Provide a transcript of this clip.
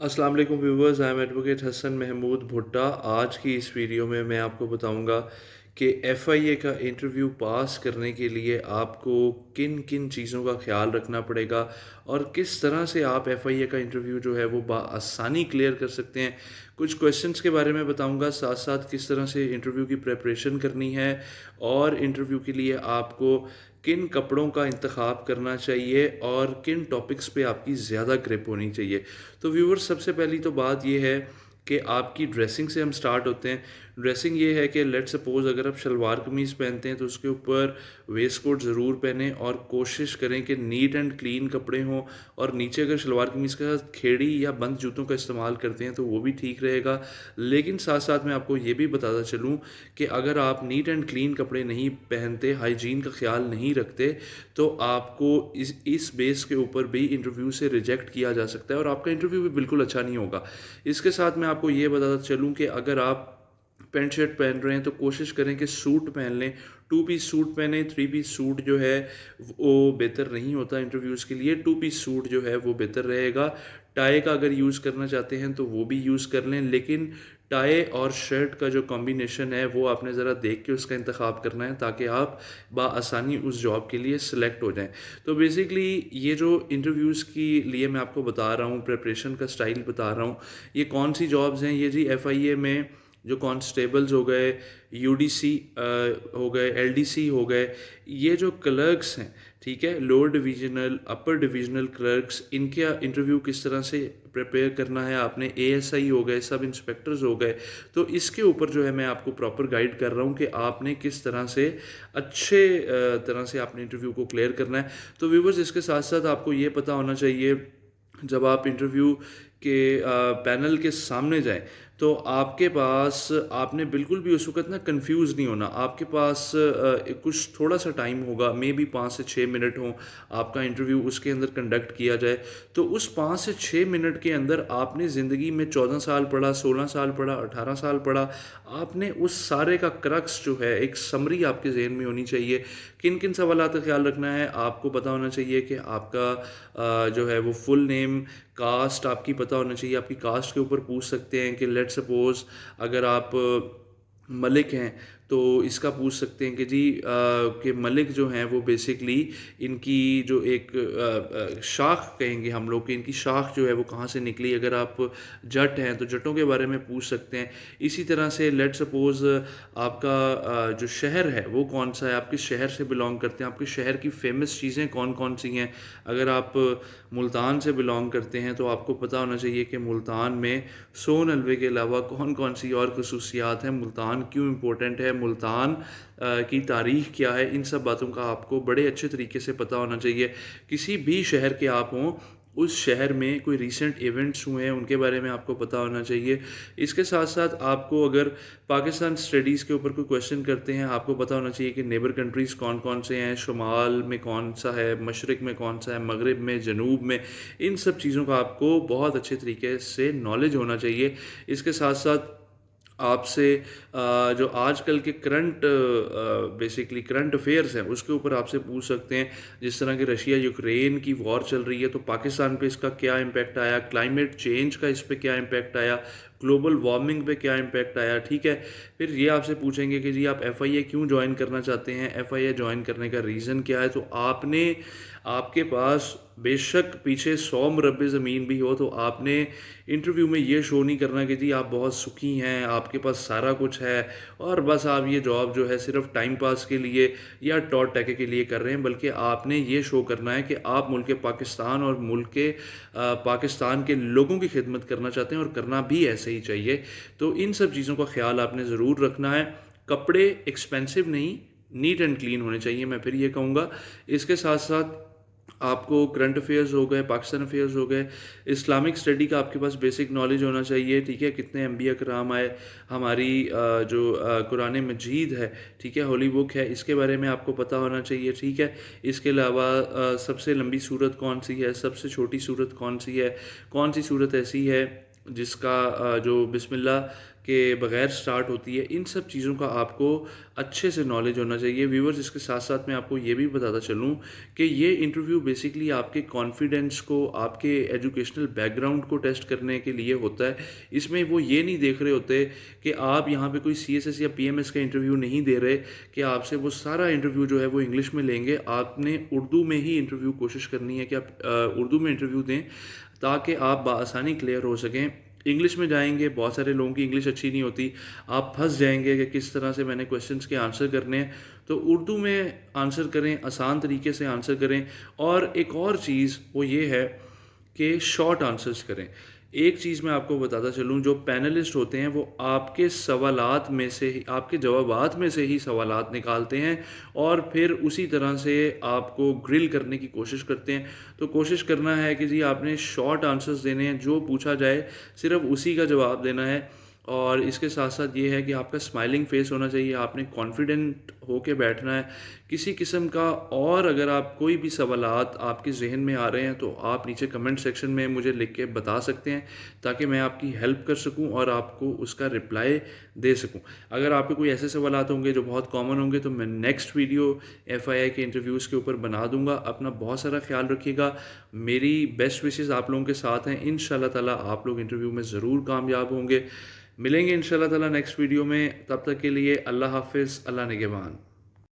अस्सलाम वालेकुम viewers, I am advocate Hasan Mahmood Bhutta. आज की इस वीडियो में मैं आपको बताऊंगा कि एफआईए का इंटरव्यू पास करने के लिए आपको किन किन चीज़ों का ख्याल रखना पड़ेगा और किस तरह से आप एफआईए का इंटरव्यू जो है वो आसानी क्लियर कर सकते हैं। कुछ क्वेश्चंस के बारे में बताऊंगा, साथ साथ किस तरह से इंटरव्यू की प्रेपरेशन करनी है और इंटरव्यू के लिए आपको किन कपड़ों का इंतखाब करना चाहिए और किन टॉपिक्स पे आपकी ज़्यादा ग्रिप होनी चाहिए। तो व्यूवर्स, सबसे पहली तो बात ये है कि आपकी ड्रेसिंग से हम स्टार्ट होते हैं। ड्रेसिंग ये है कि लेट सपोज़ अगर आप शलवार कमीज़ पहनते हैं तो उसके ऊपर वेस्ट कोट ज़रूर पहनें और कोशिश करें कि नीट एंड क्लीन कपड़े हों। और नीचे अगर शलवार कमीज़ के साथ खेड़ी या बंद जूतों का इस्तेमाल करते हैं तो वो भी ठीक रहेगा। लेकिन साथ साथ मैं आपको ये भी बताता चलूँ कि अगर आप नीट एंड क्लीन कपड़े नहीं पहनते, हाइजीन का ख्याल नहीं रखते, तो आपको इस बेस के ऊपर भी इंटरव्यू से रिजेक्ट किया जा सकता है और आपका इंटरव्यू भी बिल्कुल अच्छा नहीं होगा। इसके साथ मैं आपको ये बताता चलूँ कि अगर आप पैंट शर्ट पहन रहे हैं तो कोशिश करें कि सूट पहन लें। टू पीस सूट पहने, थ्री पीस सूट जो है वो बेहतर नहीं होता इंटरव्यूज़ के लिए। टू पीस सूट जो है वो बेहतर रहेगा। टाई का अगर यूज़ करना चाहते हैं तो वो भी यूज़ कर लें, लेकिन टाई और शर्ट का जो कॉम्बिनेशन है वो आपने ज़रा देख के उसका इंतखाब करना है ताकि आप आसानी उस जॉब के लिए सिलेक्ट हो जाएं। तो बेसिकली ये जो इंटरव्यूज़ के लिए मैं आपको बता रहा हूँ, प्रिपरेशन का स्टाइल बता रहा हूँ, ये कौन सी जॉब्स हैं। ये जी एफआईए में जो कांस्टेबल्स हो गए, यूडीसी हो गए, एलडीसी हो गए, ये जो क्लर्क्स हैं, ठीक है, लोअर डिविजनल अपर डिविजनल क्लर्क्स, इनके इंटरव्यू किस तरह से प्रिपेयर करना है आपने। एएसआई हो गए, सब इंस्पेक्टर्स हो गए, तो इसके ऊपर जो है मैं आपको प्रॉपर गाइड कर रहा हूँ कि आपने किस तरह से अच्छे तरह से आपने इंटरव्यू को क्लियर करना है। तो व्यूवर्स, इसके साथ साथ आपको ये पता होना चाहिए जब आप इंटरव्यू के पैनल के सामने जाएं तो आपके पास, आपने बिल्कुल भी उस वक्त ना कंफ्यूज नहीं होना। आपके पास कुछ थोड़ा सा टाइम होगा, मे बी 5 से 6 मिनट हो, आपका इंटरव्यू उसके अंदर कंडक्ट किया जाए। तो उस 5 से 6 मिनट के अंदर आपने ज़िंदगी में 14 साल पढ़ा, 16 साल पढ़ा, 18 साल पढ़ा, आपने उस सारे का क्रक्स जो है एक समरी आपके जहन में होनी चाहिए। किन किन सवालात का ख्याल रखना है आपको पता होना चाहिए कि आपका जो है वो फुल नेम, कास्ट आपकी पता होना चाहिए। आपकी कास्ट के ऊपर पूछ सकते हैं कि लेट सपोज़ अगर आप मलिक हैं तो इसका पूछ सकते हैं कि जी कि मलिक जो हैं वो बेसिकली इनकी जो एक शाख कहेंगे हम लोग कि इनकी शाख जो है वो कहाँ से निकली। अगर आप जट हैं तो जटों के बारे में पूछ सकते हैं। इसी तरह से लेट सपोज़ आपका जो शहर है वो कौन सा है, आप किस शहर से बिलोंग करते हैं, आपके शहर की फेमस चीज़ें कौन कौन सी हैं। अगर आप मुल्तान से बिलोंग करते हैं तो आपको पता होना चाहिए कि मुल्तान में सोन हलवे के अलावा कौन कौन सी और खसूसियात हैं, मुल्तान क्यों इम्पोर्टेंट है, मुल्तान की तारीख़ क्या है। इन सब बातों का आपको बड़े अच्छे तरीके से पता होना चाहिए। किसी भी शहर के आप हों, उस शहर में कोई रीसेंट इवेंट्स हुए हैं उनके बारे में आपको पता होना चाहिए। इसके साथ साथ आपको अगर पाकिस्तान स्टडीज़ के ऊपर कोई क्वेश्चन करते हैं, आपको पता होना चाहिए कि नेबर कंट्रीज़ कौन कौन से हैं, शुमाल में कौन सा है, मशरक़ में कौन सा है, मगरिब में, जनूब में। इन सब चीज़ों का आपको बहुत अच्छे तरीके से नॉलेज होना चाहिए। इसके साथ साथ आपसे जो आजकल के करंट बेसिकली करंट अफेयर्स हैं उसके ऊपर आपसे पूछ सकते हैं। जिस तरह कि रशिया यूक्रेन की वॉर चल रही है तो पाकिस्तान पे इसका क्या इम्पैक्ट आया, क्लाइमेट चेंज का इस पे क्या इम्पैक्ट आया, ग्लोबल वार्मिंग पे क्या इम्पैक्ट आया, ठीक है। फिर ये आपसे पूछेंगे कि जी आप एफआईए क्यों ज्वाइन करना चाहते हैं, एफआईए ज्वाइन करने का रीज़न क्या है। तो आपने, आपके पास बेशक पीछे 100 मरबे ज़मीन भी हो तो आपने इंटरव्यू में ये शो नहीं करना कि जी आप बहुत सुखी हैं, आपके पास सारा कुछ है और बस आप ये जॉब जो है सिर्फ टाइम पास के लिए या टॉट टैके के लिए कर रहे हैं। बल्कि आपने ये शो करना है कि आप मुल्क पाकिस्तान और मुल्क के पाकिस्तान के लोगों की खिदमत करना चाहते हैं और करना भी ऐसे ही चाहिए। तो इन सब चीज़ों का ख्याल आपने ज़रूर रखना है। कपड़े एक्सपेंसिव नहीं, नीट एंड क्लीन होने चाहिए, मैं फिर ये कहूँगा। इसके साथ साथ आपको करंट अफेयर्स हो गए, पाकिस्तान अफेयर्स हो गए, इस्लामिक स्टडी का आपके पास बेसिक नॉलेज होना चाहिए, ठीक है। कितने अम्बिया कराम आए, हमारी जो कुरान मजीद है, ठीक है, होली बुक है, इसके बारे में आपको पता होना चाहिए, ठीक है। इसके अलावा सबसे लंबी सूरत कौन सी है, सबसे छोटी सूरत कौन सी है, कौन सी सूरत ऐसी है جس کا جو بسم اللہ کے بغیر سٹارٹ ہوتی ہے، ان سب چیزوں کا آپ کو اچھے سے نالج ہونا چاہیے ویورز۔ اس کے ساتھ ساتھ میں آپ کو یہ بھی بتاتا چلوں کہ یہ انٹرویو بیسکلی آپ کے کانفیڈنس کو، آپ کے ایجوکیشنل بیک گراؤنڈ کو ٹیسٹ کرنے کے لیے ہوتا ہے۔ اس میں وہ یہ نہیں دیکھ رہے ہوتے کہ آپ یہاں پہ کوئی سی ایس ایس یا پی ایم ایس کا انٹرویو نہیں دے رہے کہ آپ سے وہ سارا انٹرویو جو ہے وہ انگلش میں لیں گے۔ آپ نے اردو میں ہی انٹرویو کوشش کرنی ہے کہ آپ اردو میں انٹرویو دیں تاکہ آپ بآسانی کلیئر ہو سکیں۔ انگلش میں جائیں گے، بہت سارے لوگوں کی انگلش اچھی نہیں ہوتی، آپ پھنس جائیں گے کہ کس طرح سے میں نے کویشچنس کے آنسر کرنے ہیں۔ تو اردو میں آنسر کریں، آسان طریقے سے آنسر کریں۔ اور ایک اور چیز وہ یہ ہے کہ شارٹ آنسرز کریں۔ ایک چیز میں آپ کو بتاتا چلوں، جو پینلسٹ ہوتے ہیں وہ آپ کے سوالات میں سے ہی، آپ کے جوابات میں سے ہی سوالات نکالتے ہیں اور پھر اسی طرح سے آپ کو گرل کرنے کی کوشش کرتے ہیں۔ تو کوشش کرنا ہے کہ جی آپ نے شارٹ آنسرز دینے ہیں، جو پوچھا جائے صرف اسی کا جواب دینا ہے۔ اور اس کے ساتھ ساتھ یہ ہے کہ آپ کا اسمائلنگ فیس ہونا چاہیے، آپ نے کانفیڈنٹ ہو کے بیٹھنا ہے۔ کسی قسم کا اور اگر آپ کوئی بھی سوالات آپ کے ذہن میں آ رہے ہیں تو آپ نیچے کمنٹ سیکشن میں مجھے لکھ کے بتا سکتے ہیں تاکہ میں آپ کی ہیلپ کر سکوں اور آپ کو اس کا رپلائی دے سکوں۔ اگر آپ کے کوئی ایسے سوالات ہوں گے جو بہت کامن ہوں گے تو میں نیکسٹ ویڈیو ایف آئی آئی کے انٹرویوز کے اوپر بنا دوں گا۔ اپنا بہت سارا خیال رکھیے گا، میری بیسٹ وشز آپ لوگوں کے ساتھ ہیں۔ ان شاء اللہ تعالیٰ آپ لوگ انٹرویو میں ضرور کامیاب ہوں گے۔ ملیں گے ان شاء اللہ تعالیٰ نیکسٹ ویڈیو میں، تب تک کے لیے اللہ حافظ، اللہ نگہبان۔